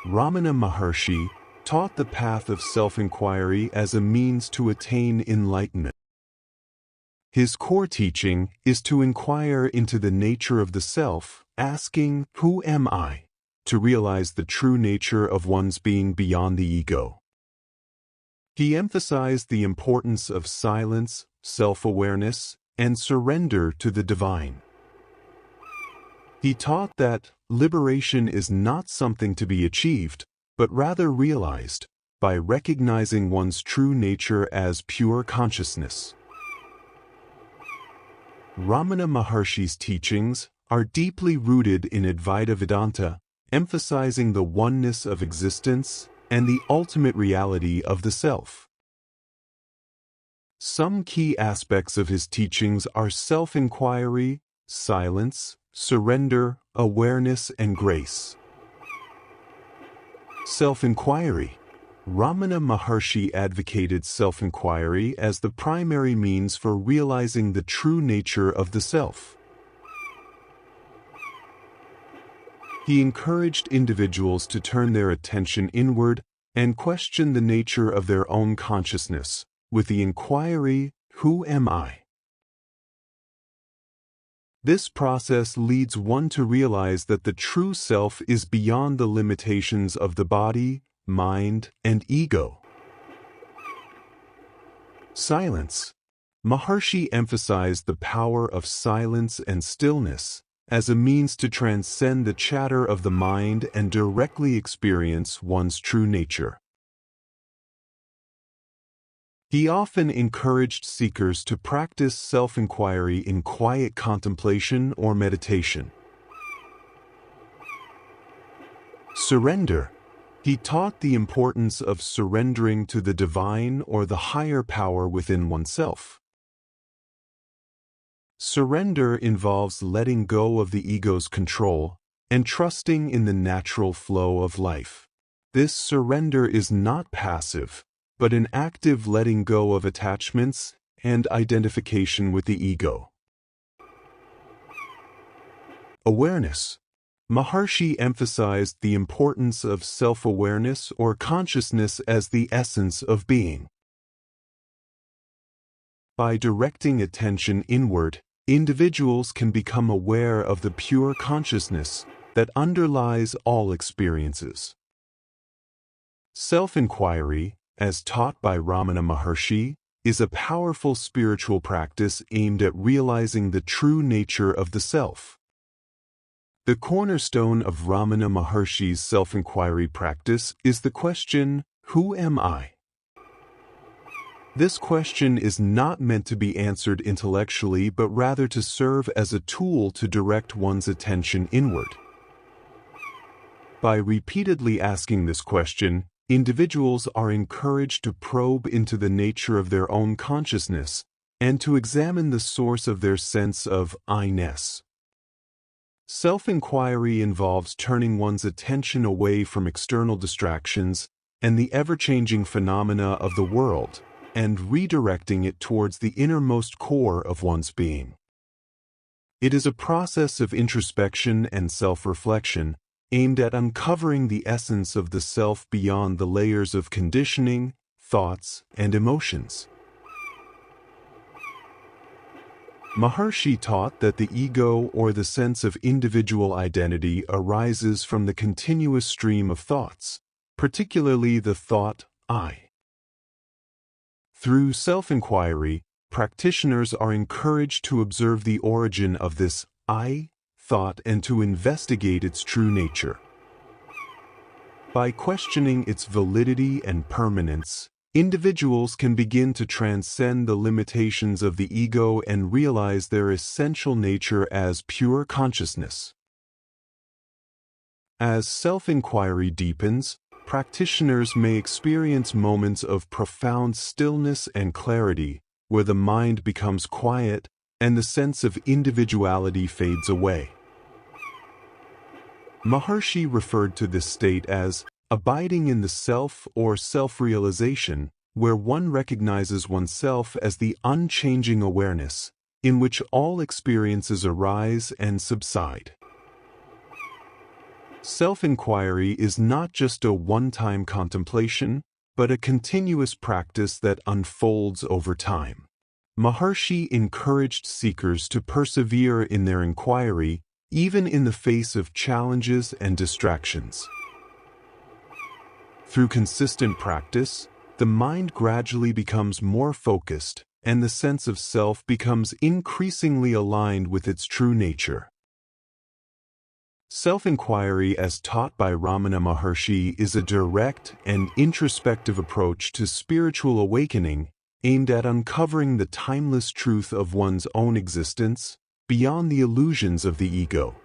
Ramana Maharshi taught the path of self-inquiry as a means to attain enlightenment. His core teaching is to inquire into the nature of the self, asking, "Who am I?" to realize the true nature of one's being beyond the ego. He emphasized the importance of silence, self-awareness, and surrender to the divine. He taught that liberation is not something to be achieved, but rather realized by recognizing one's true nature as pure consciousness. Ramana Maharishi's teachings are deeply rooted in Advaita Vedanta, emphasizing the oneness of existence and the ultimate reality of the self. Some key aspects of his teachings are self-inquiry, silence, surrender, awareness, and grace. Self-inquiry. Ramana Maharshi advocated self-inquiry as the primary means for realizing the true nature of the self. He encouraged individuals to turn their attention inward and question the nature of their own consciousness, with the inquiry, "Who am I?" This process leads one to realize that the true self is beyond the limitations of the body, mind, and ego. Silence. Maharshi emphasized the power of silence and stillness as a means to transcend the chatter of the mind and directly experience one's true nature. He often encouraged seekers to practice self-inquiry in quiet contemplation or meditation. Surrender. He taught the importance of surrendering to the divine or the higher power within oneself. Surrender involves letting go of the ego's control and trusting in the natural flow of life. This surrender is not passive, but an active letting go of attachments and identification with the ego. Awareness. Maharshi emphasized the importance of self-awareness or consciousness as the essence of being. By directing attention inward, individuals can become aware of the pure consciousness that underlies all experiences. Self-inquiry, as taught by Ramana Maharshi, is a powerful spiritual practice aimed at realizing the true nature of the self. The cornerstone of Ramana Maharshi's self-inquiry practice is the question, "Who am I?" This question is not meant to be answered intellectually but rather to serve as a tool to direct one's attention inward. By repeatedly asking this question, individuals are encouraged to probe into the nature of their own consciousness and to examine the source of their sense of I-ness. Self-inquiry involves turning one's attention away from external distractions and the ever-changing phenomena of the world, and redirecting it towards the innermost core of one's being. It is a process of introspection and self-reflection aimed at uncovering the essence of the self beyond the layers of conditioning, thoughts, and emotions. Maharshi taught that the ego or the sense of individual identity arises from the continuous stream of thoughts, particularly the thought, I. Through self-inquiry, practitioners are encouraged to observe the origin of this I thought and to investigate its true nature. By questioning its validity and permanence, individuals can begin to transcend the limitations of the ego and realize their essential nature as pure consciousness. As self-inquiry deepens, practitioners may experience moments of profound stillness and clarity, where the mind becomes quiet and the sense of individuality fades away. Maharshi referred to this state as abiding in the self or self-realization, where one recognizes oneself as the unchanging awareness, in which all experiences arise and subside. Self-inquiry is not just a one-time contemplation, but a continuous practice that unfolds over time. Maharshi encouraged seekers to persevere in their inquiry, even in the face of challenges and distractions. Through consistent practice, the mind gradually becomes more focused, and the sense of self becomes increasingly aligned with its true nature. Self-inquiry, as taught by Ramana Maharshi, is a direct and introspective approach to spiritual awakening aimed at uncovering the timeless truth of one's own existence beyond the illusions of the ego.